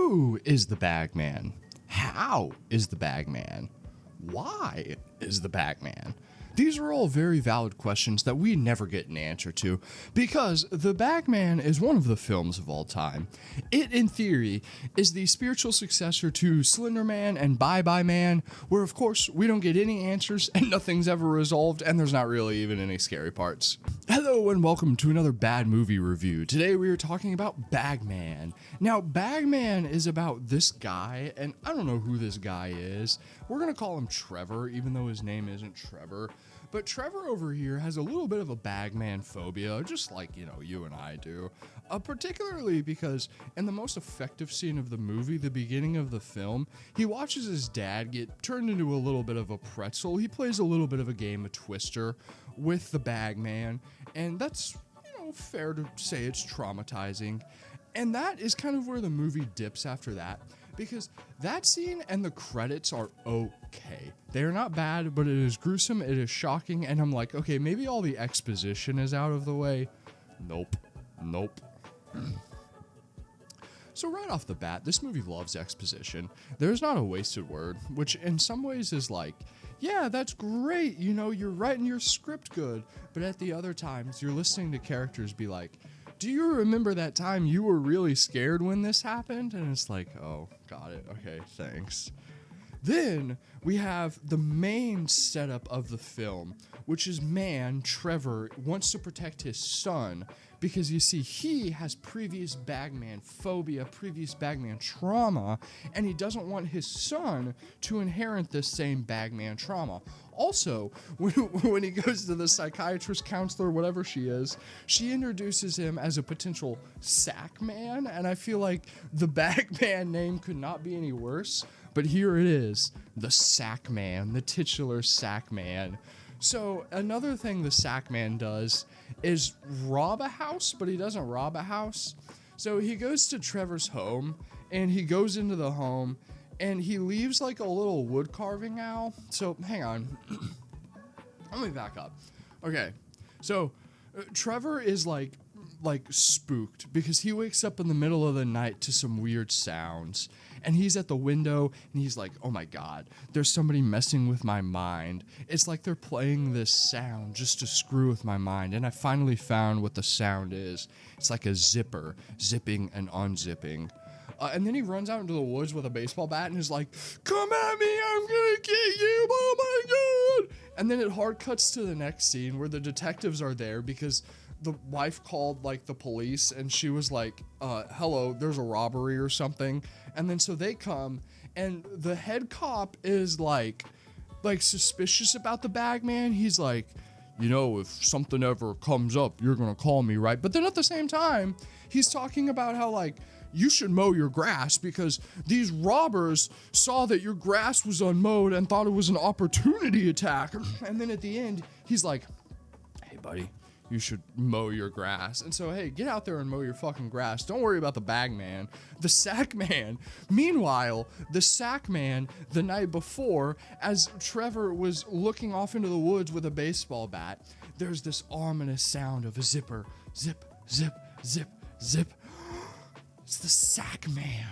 Who is the Bagman? How is the Bagman? Why is the Bagman? These are all very valid questions that we never get an answer to because The Bagman is one of the films of all time. It, in theory, is the spiritual successor to Slender Man and Bye Bye Man, where of course we don't get any answers and nothing's ever resolved and there's not really even any scary parts. Hello and welcome to another bad movie review. Today we are talking about Bagman. Now, Bagman is about this guy, and I don't know who this guy is. We're going to call him Trevor, even though his name isn't Trevor. But Trevor over here has a little bit of a Bagman phobia, just like, you and I do. Particularly because in the most effective scene of the movie, the beginning of the film, he watches his dad get turned into a little bit of a pretzel. He plays a little bit of a game of Twister with the Bagman, and that's, fair to say it's traumatizing. And that is kind of where the movie dips after that. Because that scene and the credits are okay. They are not bad, but it is gruesome, it is shocking, and I'm like, okay, maybe all the exposition is out of the way. Nope. So right off the bat, this movie loves exposition. There's not a wasted word, which in some ways is like, yeah, that's great, you're writing your script good, but at the other times, you're listening to characters be like, do you remember that time you were really scared when this happened? And it's like, oh, got it. Okay, thanks. Then we have the main setup of the film, which is Trevor, wants to protect his son because you see he has previous Bagman phobia, previous Bagman trauma, and he doesn't want his son to inherit this same Bagman trauma. Also, when he goes to the psychiatrist, counselor, whatever she is, she introduces him as a potential sack man, and I feel like the Bagman name could not be any worse, but here it is, the sack man, the titular sack man. So another thing the sack man does is rob a house, but he doesn't rob a house. So he goes to Trevor's home, and he goes into the home, and he leaves like a little wood carving owl. So hang on. Let me back up. Okay. So Trevor is like spooked because he wakes up in the middle of the night to some weird sounds. And he's at the window and he's like, oh my God, there's somebody messing with my mind. It's like they're playing this sound just to screw with my mind. And I finally found what the sound is. It's like a zipper zipping and unzipping. And then he runs out into the woods with a baseball bat and is like, come at me, I'm gonna get you, oh my God. And then it hard cuts to the next scene where the detectives are there because the wife called like the police and she was like, hello, there's a robbery or something. And then so they come and the head cop is like suspicious about the Bagman. He's like, if something ever comes up, you're gonna call me, right? But then at the same time, he's talking about how like, you should mow your grass because these robbers saw that your grass was unmowed and thought it was an opportunity attack. And then at the end, he's like, hey buddy, you should mow your grass. And so, hey, get out there and mow your fucking grass. Don't worry about the Bagman. The sack man. Meanwhile, the sack man, the night before, as Trevor was looking off into the woods with a baseball bat, there's this ominous sound of a zipper. Zip, zip, zip, zip. It's the sack man.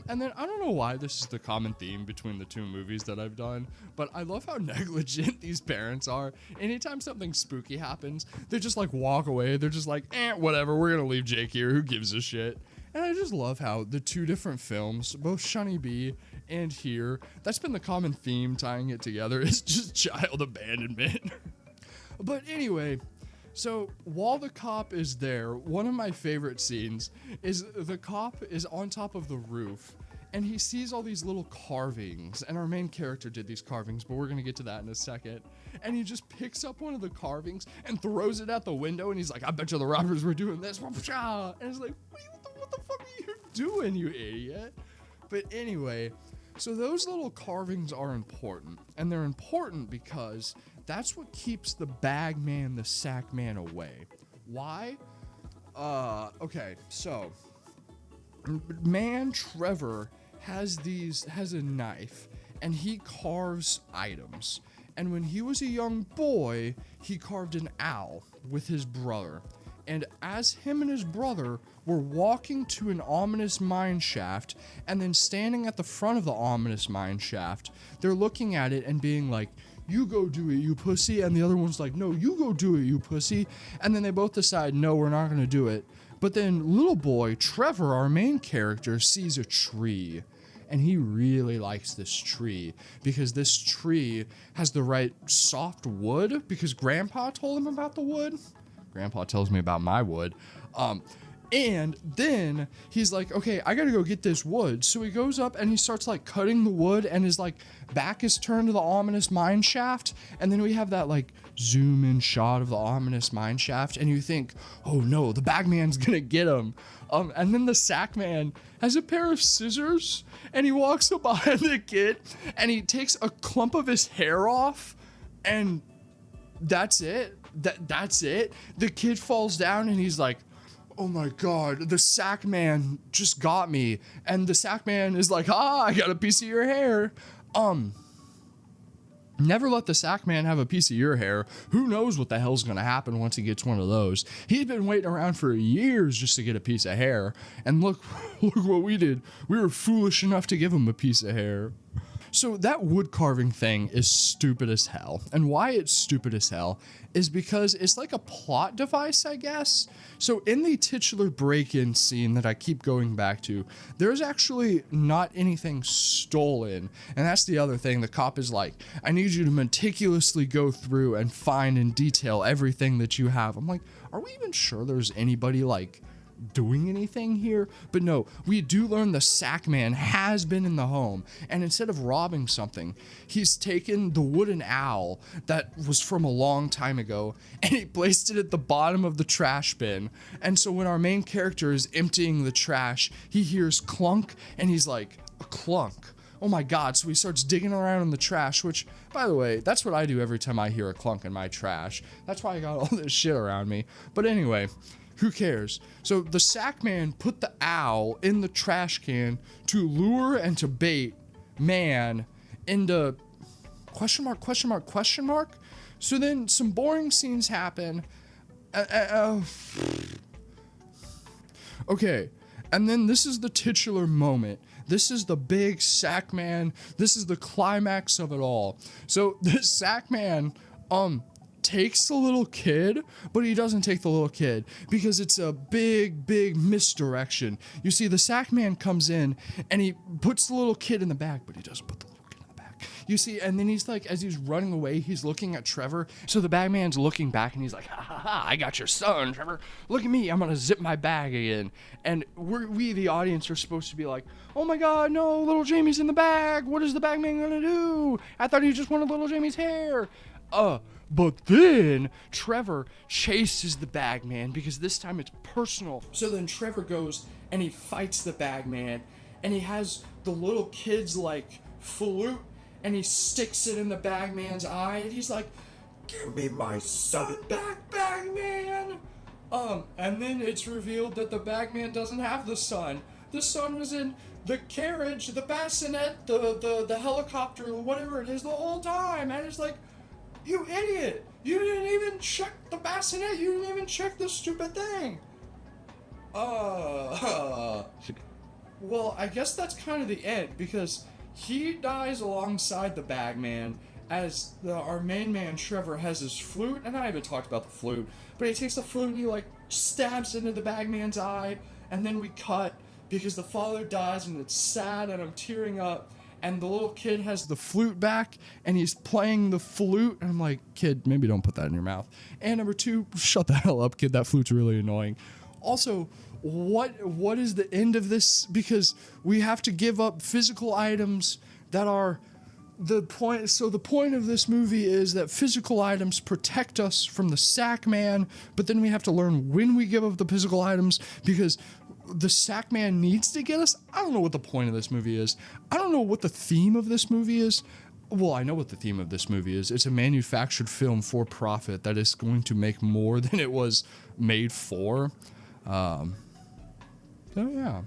And then I don't know why this is the common theme between the two movies that I've done, but I love how negligent these parents are. Anytime something spooky happens, they just like walk away. They're just like, whatever, we're gonna leave Jake here. Who gives a shit? And I just love how the two different films, both Shunny B and here, that's been the common theme tying it together. It's just child abandonment. But anyway, so while the cop is there, one of my favorite scenes is the cop is on top of the roof and he sees all these little carvings, and our main character did these carvings, but we're going to get to that in a second. And he just picks up one of the carvings and throws it out the window and he's like, I bet you the robbers were doing this. And it's like, what the fuck are you doing, you idiot? But anyway, so those little carvings are important, and they're important because that's what keeps the Bagman, the sack man away. Why? Okay, so Trevor has a knife and he carves items. And when he was a young boy, he carved an owl with his brother. And as him and his brother were walking to an ominous mine shaft, and then standing at the front of the ominous mine shaft, they're looking at it and being like, "You go do it, you pussy," and the other one's like, "No, you go do it, you pussy," and then they both decide, "No, we're not gonna do it." But then little boy, Trevor, our main character, sees a tree, and he really likes this tree because this tree has the right soft wood, because Grandpa told him about the wood. Grandpa tells me about my wood. And then he's like, okay, I gotta go get this wood. So he goes up and he starts like cutting the wood, and his like back is turned to the ominous mine shaft. And then we have that like zoom in shot of the ominous mine shaft, and you think, oh no, the Bagman's gonna get him. And then the sack man has a pair of scissors, and he walks up behind the kid and he takes a clump of his hair off, and that's it. That's it. The kid falls down and he's like, oh my god, the sack man just got me. And the sack man is like, I got a piece of your hair. Never let the sack man have a piece of your hair. Who knows what the hell's gonna happen once he gets one of those. He's been waiting around for years just to get a piece of hair. And look what we did. We were foolish enough to give him a piece of hair. So that wood carving thing is stupid as hell. And why it's stupid as hell is because it's like a plot device, I guess. So in the titular break-in scene that I keep going back to, there's actually not anything stolen. And that's the other thing. The cop is like, I need you to meticulously go through and find in detail everything that you have. I'm like, are we even sure there's anybody like doing anything here? But no, we do learn the sack man has been in the home, and instead of robbing something, he's taken the wooden owl that was from a long time ago and he placed it at the bottom of the trash bin. And so when our main character is emptying the trash, he hears clunk and he's like, a clunk, oh my god. So he starts digging around in the trash, which, by the way, that's what I do every time I hear a clunk in my trash. That's why I got all this shit around me. But anyway, who cares? So the sack man put the owl in the trash can to lure and to bait man into question mark, question mark, question mark. So then some boring scenes happen. Okay, and then this is the titular moment. This is the big sack man. This is the climax of it all. So the sack man, takes the little kid, but he doesn't take the little kid because it's a big misdirection. You see, the sack man comes in and he puts the little kid in the bag, but he doesn't put the little kid in the bag. You see, and then he's like, as he's running away, he's looking at Trevor. So the Bagman's looking back and he's like, ha, I got your son, Trevor. Look at me, I'm gonna zip my bag again. And we, the audience, are supposed to be like, oh my god, no, little Jamie's in the bag. What is the Bagman gonna do? I thought he just wanted little Jamie's hair. But then Trevor chases the Bagman because this time it's personal. So then Trevor goes and he fights the Bagman, and he has the little kid's like flute and he sticks it in the Bagman's eye, and he's like, give me my son back, Bagman. And then it's revealed that the Bagman doesn't have the son. The son was in the carriage, the bassinet, the helicopter, whatever it is, the whole time. And it's like, you idiot! You didn't even check the bassinet. You didn't even check the stupid thing. Well, I guess that's kind of the end, because he dies alongside the Bagman as our main man Trevor has his flute, and I haven't talked about the flute, but he takes the flute and he like stabs into the Bagman's eye, and then we cut because the father dies and it's sad and I'm tearing up. And the little kid has the flute back, and he's playing the flute. And I'm like, kid, maybe don't put that in your mouth. And number two, shut the hell up, kid. That flute's really annoying. Also, what is the end of this? Because we have to give up physical items that are the point. So the point of this movie is that physical items protect us from the sack man, but then we have to learn when we give up the physical items because the sack man needs to get us. I don't know what the point of this movie is. I don't know what the theme of this movie is. Well, I know what the theme of this movie is. It's a manufactured film for profit that is going to make more than it was made for. So yeah.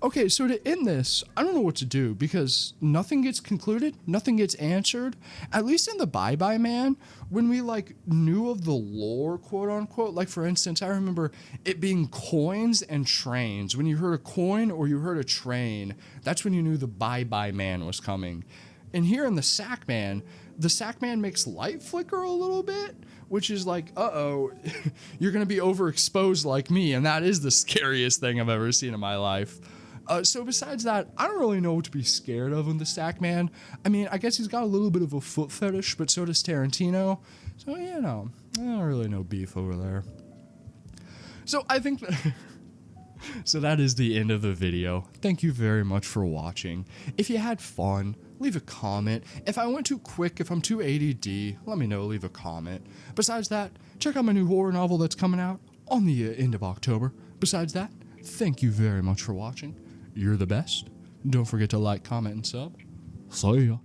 Okay, so to end this, I don't know what to do because nothing gets concluded, nothing gets answered. At least in the Bye Bye Man, when we like knew of the lore, quote unquote, like for instance, I remember it being coins and trains. When you heard a coin or you heard a train, that's when you knew the Bye Bye Man was coming. And here in the Sack Man makes light flicker a little bit, which is like, uh-oh, you're going to be overexposed like me, and that is the scariest thing I've ever seen in my life. So besides that, I don't really know what to be scared of in the Sack Man. I mean, I guess he's got a little bit of a foot fetish, but so does Tarantino. So, you know, I don't really know beef over there. So I think that... So that is the end of the video. Thank you very much for watching. If you had fun, leave a comment. If I went too quick, if I'm too ADD, let me know, leave a comment. Besides that, check out my new horror novel that's coming out on the end of October. Besides that, thank you very much for watching. You're the best. Don't forget to like, comment, and sub. See ya.